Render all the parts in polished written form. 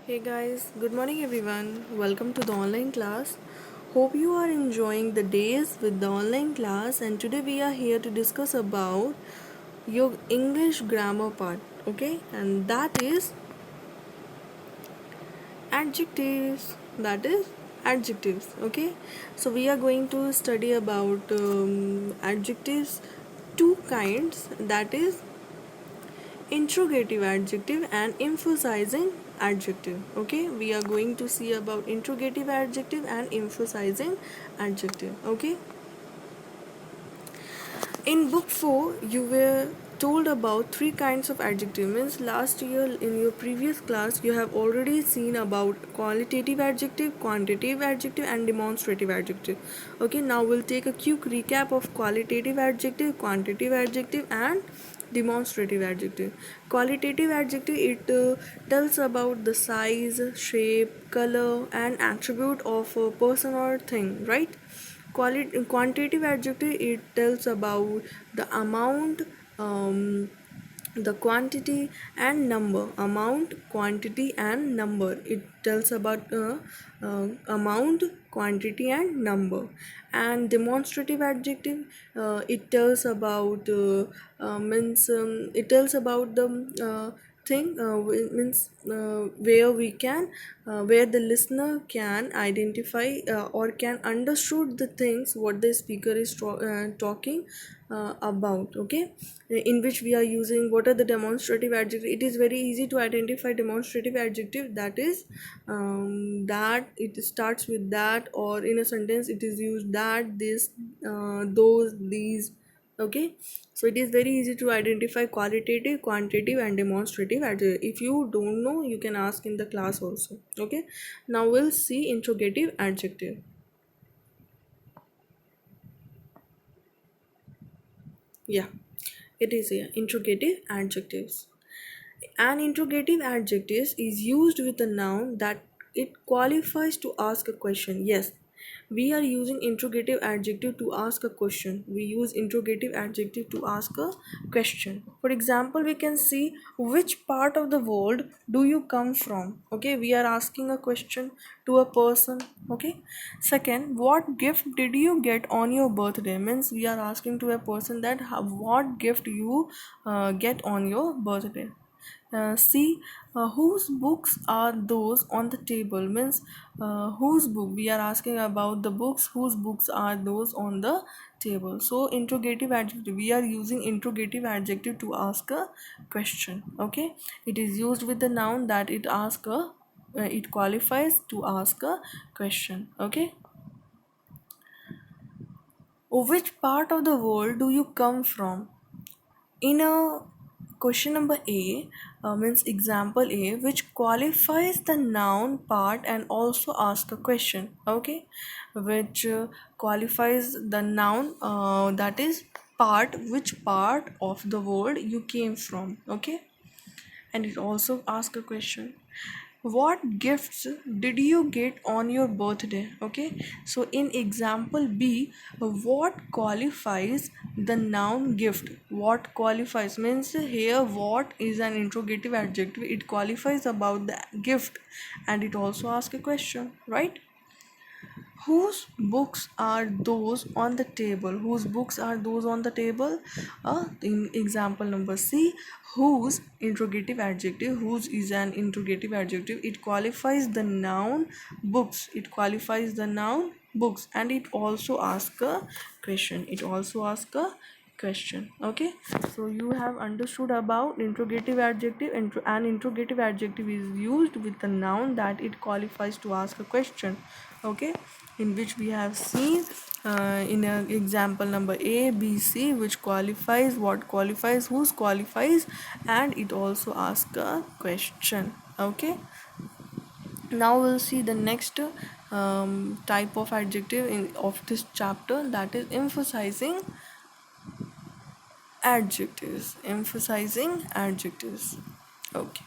Hey guys, good morning everyone. Welcome to the online class. Hope you are enjoying the days with the online class, and today we are here to discuss about your English grammar part, okay? And that is adjectives. That is adjectives, okay? So we are going to study about adjectives, two kinds, that is interrogative adjective and emphasizing adjective. Okay, we are going to see about interrogative adjective and emphasizing adjective. Okay, in book 4 you were told about three kinds of adjective. Means last year in your previous class you have already seen about qualitative adjective, quantitative adjective and demonstrative adjective. Okay, now we'll take a quick recap of qualitative adjective, quantitative adjective and demonstrative adjective. Qualitative adjective, it tells about the size, shape, color and attribute of a person or thing, right? Quantitative adjective, it tells about the amount, the quantity and number. Amount, quantity and number, it tells about amount, quantity and number. And demonstrative adjective, it tells about it tells about the thing, means where we can where the listener can identify or can understood the things what the speaker is talking about. Okay, in which we are using what are the demonstrative adjective. It is very easy to identify demonstrative adjective, that is that it starts with that, or in a sentence it is used that, this, those, these. Okay, so it is very easy to identify qualitative, quantitative and demonstrative adjective. If you don't know, you can ask in the class also. Okay, now we'll see interrogative adjective. Yeah, it is here, interrogative adjectives. An interrogative adjective is used with a noun that it qualifies to ask a question. Yes, we are using interrogative adjective to ask a question. We use interrogative adjective to ask a question. For example, we can see which part of the world do you come from? Okay, we are asking a question to a person. Okay. Second, what gift did you get on your birthday? Means we are asking to a person that what gift you get on your birthday. See, whose books are those on the table? Means whose book? We are asking about the books. Whose books are those on the table? So interrogative adjective. We are using interrogative adjective to ask a question. Okay, it is used with the noun that it qualifies to ask a question. Okay, which part of the world do you come from? In a question number A, means example A, which qualifies the noun part and also ask a question. Okay, which qualifies the noun, that is part, which part of the world you came from. Okay, and it also asks a question, what gifts did you get on your birthday? Okay, so in example B, what qualifies the noun gift? What qualifies means here what is an interrogative adjective, it qualifies about the gift and it also asks a question, right? Whose books are those on the table? Whose books are those on the table? In example number C, whose interrogative adjective, whose is an interrogative adjective, it qualifies the noun books. It qualifies the noun books and it also asks a question. It also asks a question. Okay, so you have understood about interrogative adjective. An interrogative adjective is used with the noun that it qualifies to ask a question. Okay, in which we have seen in example number A, B, C, which qualifies, what qualifies, whose qualifies, and it also asks a question. Okay, now we'll see the next type of adjective of this chapter, that is emphasizing adjectives. Emphasizing adjectives. Okay,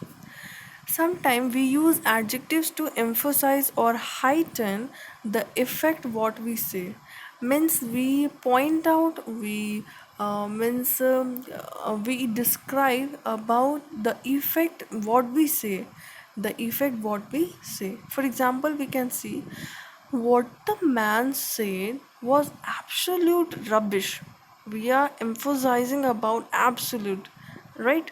sometimes we use adjectives to emphasize or heighten the effect what we say. Means we point out, we describe about the effect what we say. the effect what we say. For example, we can see what the man said was absolute rubbish. We are emphasizing about absolute, right?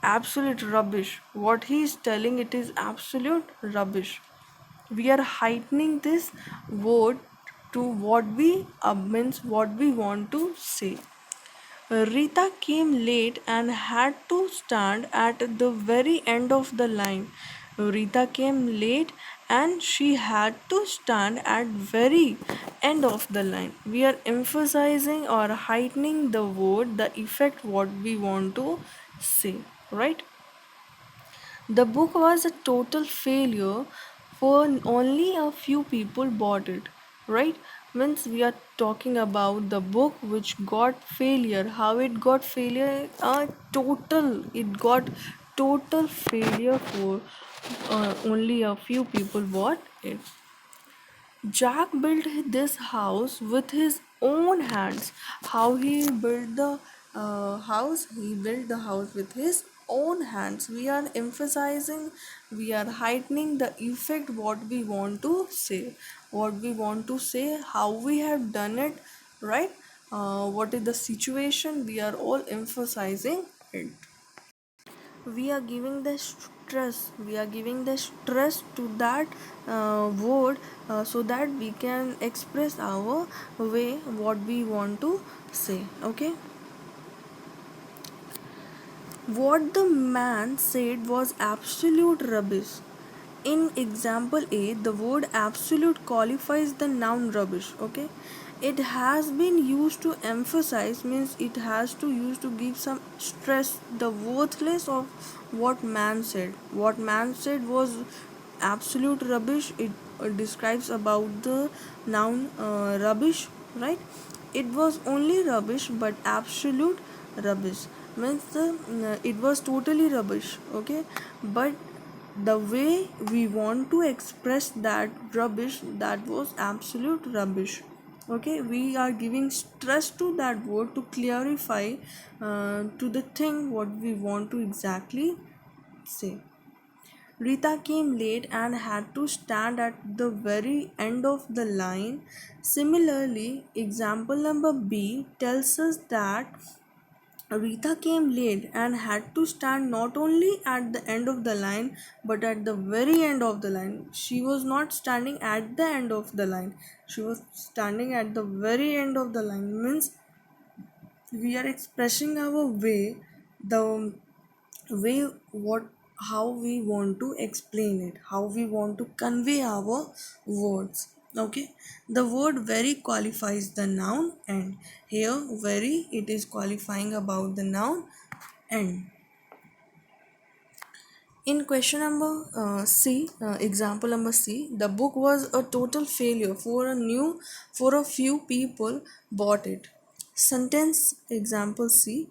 Absolute rubbish. What he is telling, it is absolute rubbish. We are heightening this word to what we means what we want to say. Rita came late and had to stand at the very end of the line. Rita came late and she had to stand at very end of the line. We are emphasizing or heightening the word, the effect what we want to say, right? The book was a total failure for only a few people bought it, right? Means we are talking about the book which got failure. How it got failure? It got total failure for only a few people bought it. Jack built this house with his own hands. How he built the house? He built the house with his own hands. We are emphasizing, we are heightening the effect what we want to say. What we want to say, how we have done it, right? What is the situation? We are all emphasizing it. We are giving the stress to that word, so that we can express our way what we want to say. Okay, what the man said was absolute rubbish. In example A, the word absolute qualifies the noun rubbish. Okay, it has been used to emphasize, means it has to use to give some stress the worthless of what man said. What man said was absolute rubbish. It describes about the noun rubbish, right? It was only rubbish, but absolute rubbish means it was totally rubbish. Okay, but the way we want to express that rubbish, that was absolute rubbish. Okay, we are giving stress to that word to clarify to the thing what we want to exactly say. Rita came late and had to stand at the very end of the line. Similarly, example number B tells us that Rita came late and had to stand not only at the end of the line but at the very end of the line. She was not standing at the end of the line, she was standing at the very end of the line. Means we are expressing our way, the way what how we want to explain it, how we want to convey our words. Okay, the word very qualifies the noun and. Here very, it is qualifying about the noun and. In question number C, example number C, the book was a total failure for a few people bought it. Sentence example C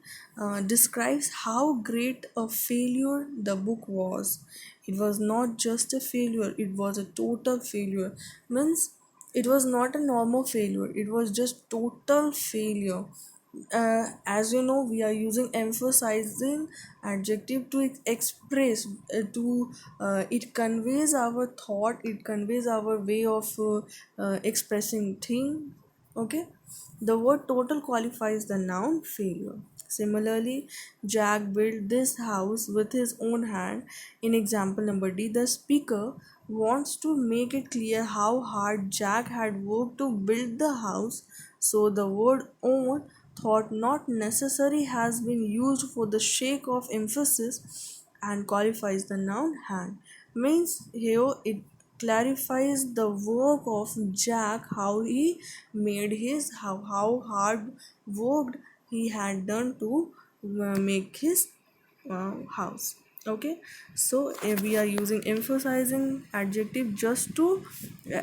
describes how great a failure the book was. It was not just a failure; it was a total failure. Means it was not a normal failure; it was just total failure. As you know, we are using emphasizing adjective to express, it conveys our thought, it conveys our way of expressing thing. Okay, the word total qualifies the noun failure. Similarly, Jack built this house with his own hand. In example number D, the speaker wants to make it clear how hard Jack had worked to build the house, so the word own, thought not necessary, has been used for the sake of emphasis and qualifies the noun hand. Means here it clarifies the work of Jack, how he made his, how hard worked he had done to make his house. Okay, so we are using emphasizing adjective just to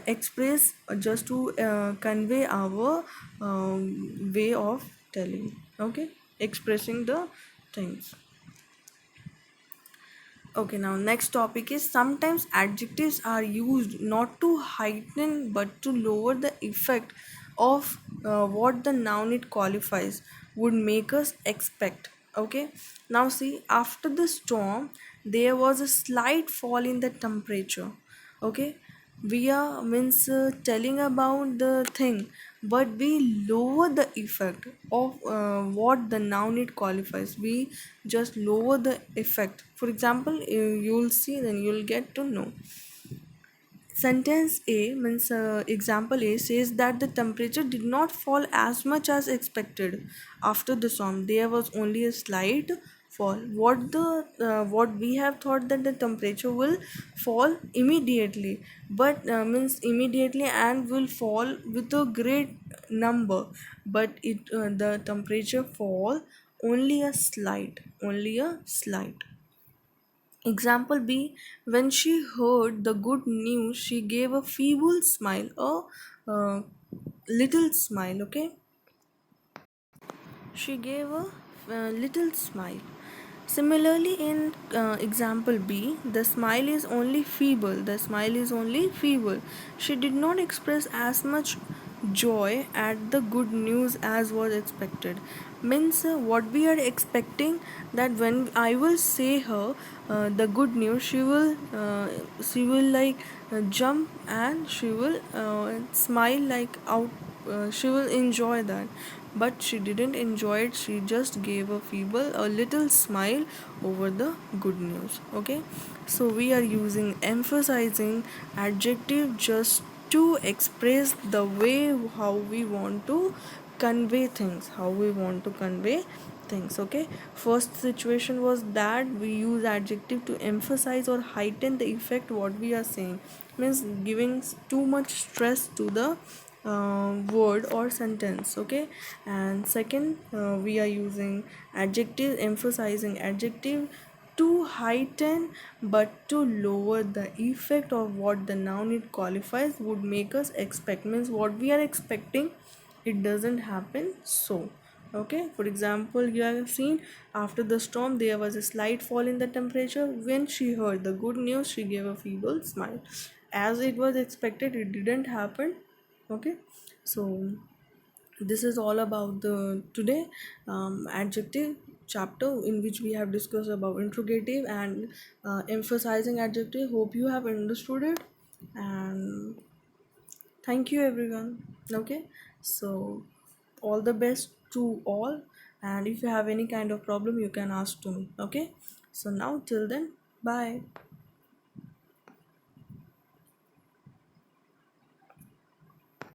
express, just to convey our way of telling. Okay, expressing the things. Okay, now next topic is sometimes adjectives are used not to heighten but to lower the effect of what the noun it qualifies would make us expect. Okay, now see, after the storm, there was a slight fall in the temperature. Okay, we are means telling about the thing, but we lower the effect of what the noun it qualifies. We just lower the effect. For example, you'll see, then you'll get to know. Sentence A means example A says that the temperature did not fall as much as expected after the storm. There was only a slight fall. What we have thought that the temperature will fall immediately, but means immediately and will fall with a great number. But the temperature fall only a slight. Example B, when she heard the good news, she gave a feeble smile, a little smile, okay? She gave a little smile. Similarly, in example B, the smile is only feeble. The smile is only feeble. She did not express as much joy at the good news as was expected. Means what we are expecting, that when I will say her the good news, she will like jump, and she will smile like out. She will enjoy that, but she didn't enjoy it. She just gave a little smile over the good news. Okay, so we are using emphasizing adjective just to express the way how we want to convey things, okay. First situation was that we use adjective to emphasize or heighten the effect what we are saying, means giving too much stress to the word or sentence, okay. And second, we are using adjective, emphasizing adjective to heighten but to lower the effect of what the noun it qualifies would make us expect, means what we are expecting it doesn't happen. So okay, for example, you have seen after the storm there was a slight fall in the temperature. When she heard the good news, she gave a feeble smile. As it was expected, it didn't happen. Okay, so this is all about the today adjective chapter, in which we have discussed about interrogative and emphasizing adjective. Hope you have understood it, and thank you everyone. Okay, so all the best to all, and if you have any kind of problem you can ask to me. Okay, so now till then, bye.